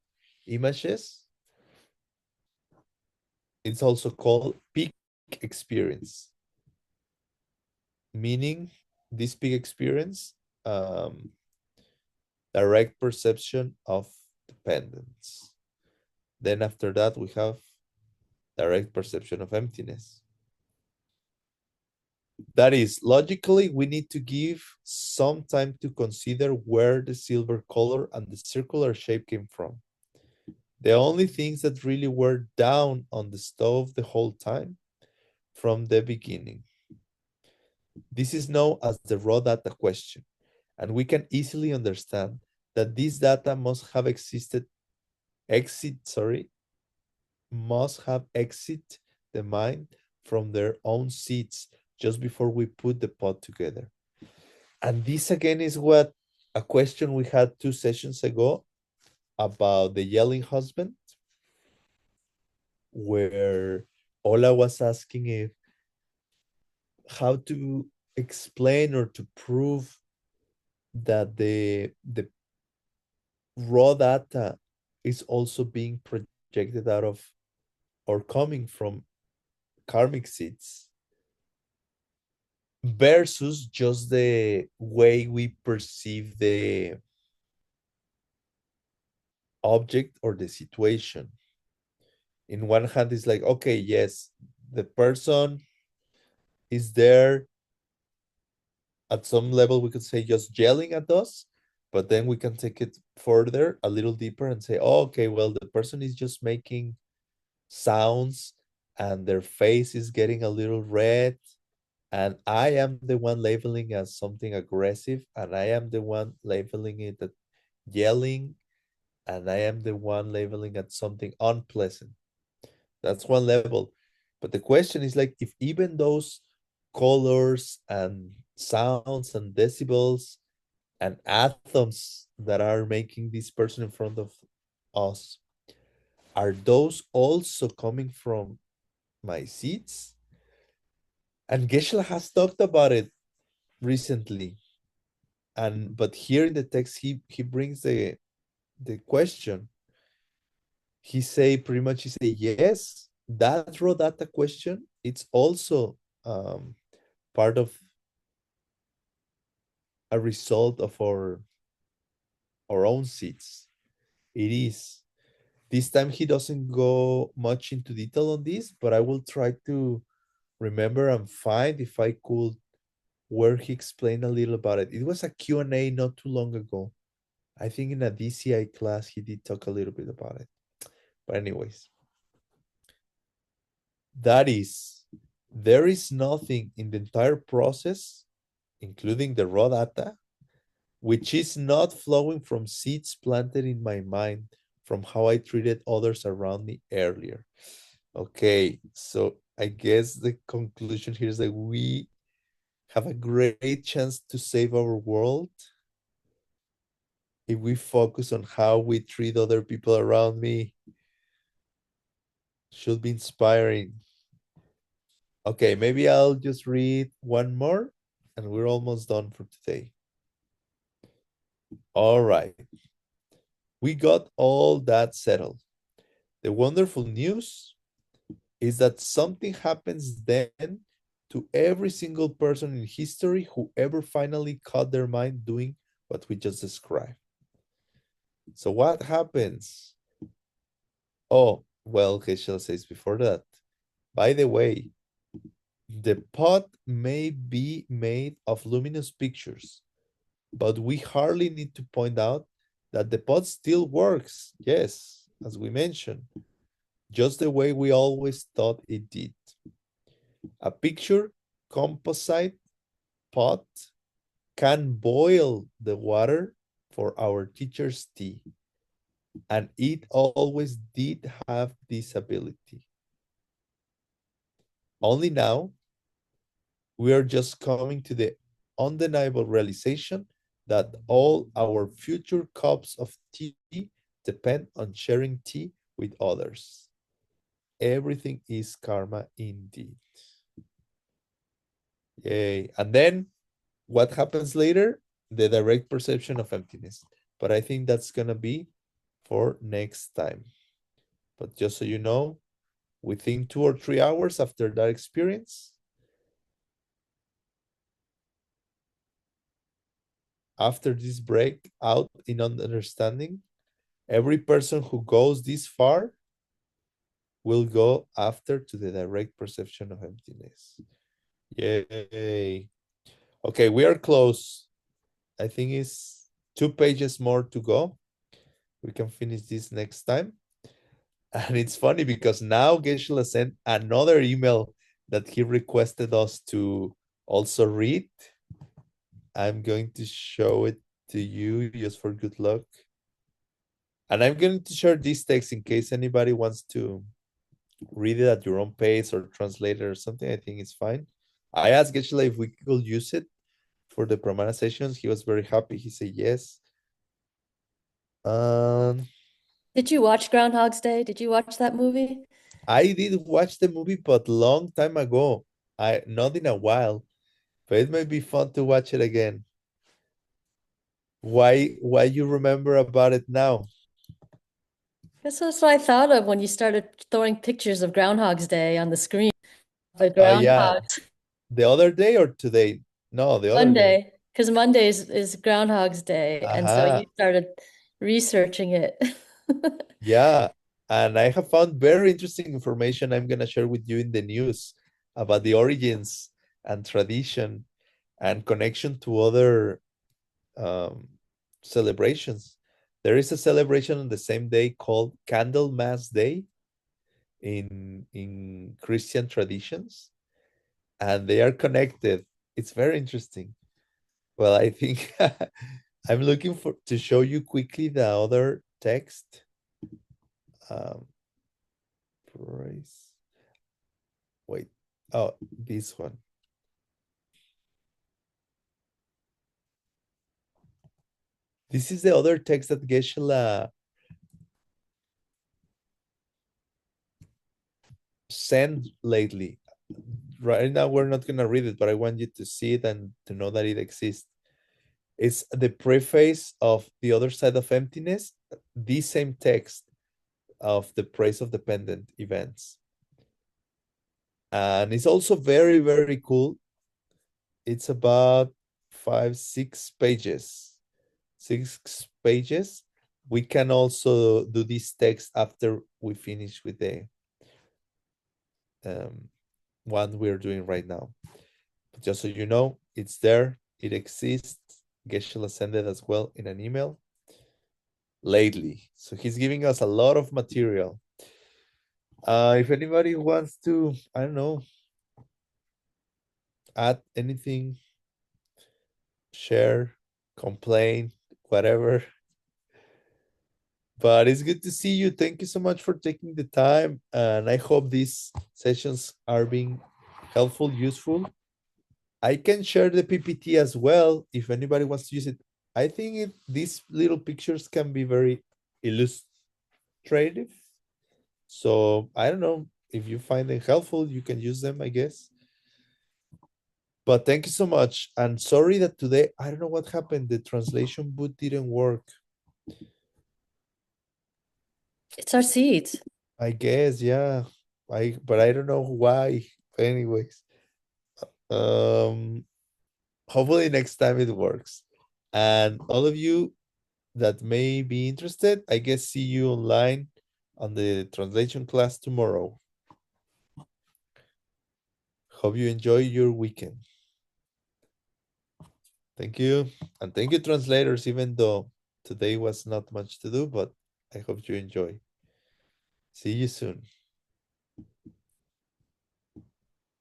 images, it's also called peak experience. meaning this big experience, direct perception of dependence. Then after that, we have direct perception of emptiness. That is, logically, we need to give some time to consider where the silver color and the circular shape came from. The only things that really were down on the stove the whole time from the beginning. This is known as the raw data question, and we can easily understand that this data must have exit the mind from their own seats just before we put the pot together. And this again is what a question we had 2 sessions ago about the yelling husband, where Ola was asking if how to explain or to prove that the raw data is also being projected out of or coming from karmic seeds versus just the way we perceive the object or the situation. In one hand, it's like, okay, yes, the person is there at some level, we could say just yelling at us, but then we can take it further, a little deeper, and say, oh, okay, well, the person is just making sounds and their face is getting a little red. And I am the one labeling as something aggressive, and I am the one labeling it at yelling, and I am the one labeling at something unpleasant. That's one level. But the question is like, if even those colors and sounds and decibels and atoms that are making this person in front of us, are those also coming from my seeds? And Geshe has talked about it recently. And but here in the text, he brings the question. He say pretty much, he say, yes, that raw data question, it's also part of a result of our own seeds. It is. This time he doesn't go much into detail on this, but I will try to remember and find if I could where he explained a little about it. It was a Q&A not too long ago. I think in a DCI class he did talk a little bit about it. But anyways, that is, there is nothing in the entire process, including the raw data, which is not flowing from seeds planted in my mind from how I treated others around me earlier. Okay, so I guess the conclusion here is that we have a great chance to save our world if we focus on how we treat other people around me. Should be inspiring. Okay, maybe I'll just read one more and we're almost done for today. All right. We got all that settled. The wonderful news is that something happens then to every single person in history who ever finally caught their mind doing what we just described. So what happens? Oh, well, Geshe says before that, by the way, the pot may be made of luminous pictures, but we hardly need to point out that the pot still works, yes, as we mentioned, just the way we always thought it did. A picture composite pot can boil the water for our teacher's tea, and it always did have this ability. Only now, we are just coming to the undeniable realization that all our future cups of tea depend on sharing tea with others. Everything is karma indeed. Yay. And then what happens later? The direct perception of emptiness. But I think that's going to be for next time. But just so you know, within 2 or 3 hours after that experience, after this break out in understanding, every person who goes this far will go after to the direct perception of emptiness. Yay. Okay, we are close. I think it's 2 pages more to go. We can finish this next time. And it's funny because now Geshe sent another email that he requested us to also read. I'm going to show it to you just for good luck. And I'm going to share this text in case anybody wants to read it at your own pace or translate it or something. I think it's fine. I asked Geshe if we could use it for the Pramana sessions. He was very happy. He said yes. Did you watch Groundhog's Day? Did you watch that movie? I did watch the movie, but long time ago. I not in a while, but it may be fun to watch it again. Why you remember about it now? That's what I thought of when you started throwing pictures of Groundhog's Day on the screen. The Oh yeah, groundhogs. the other day or today? No, the other day. Monday, because Monday is Groundhog's Day, and so Uh-huh. you started researching it. Yeah, and I have found very interesting information I'm gonna share with you in the news about the origins and tradition and connection to other um, celebrations. There is a celebration on the same day called Candlemas Day in Christian traditions, and they are connected. It's very interesting. Well, I think I'm looking for to show you quickly the other text. Um, praise. Wait. Oh, this one. This is the other text that Geshe sent lately. Right now, we're not going to read it, but I want you to see it and to know that it exists. It's the preface of The Other Side of Emptiness, the same text of the praise of dependent events. And it's also very, very cool. It's about 5, 6 pages. 6 pages. We can also do this text after we finish with the one we're doing right now. But just so you know, it's there, it exists. Geshe sent it as well in an email lately. So he's giving us a lot of material. If anybody wants to, I don't know, add anything, share, complain, whatever. But it's good to see you. Thank you so much for taking the time. And I hope these sessions are being helpful, useful. I can share the PPT as well if anybody wants to use it. I think these little pictures can be very illustrative. So I don't know if you find them helpful, you can use them, I guess. But thank you so much. And sorry that today, I don't know what happened. The translation boot didn't work. It's our seeds. I guess, yeah. But I don't know why. Anyways, um, hopefully next time it works. And all of you that may be interested, I guess see you online on the translation class tomorrow. Hope you enjoy your weekend. Thank you. And thank you, translators, even though today was not much to do, but I hope you enjoy. See you soon.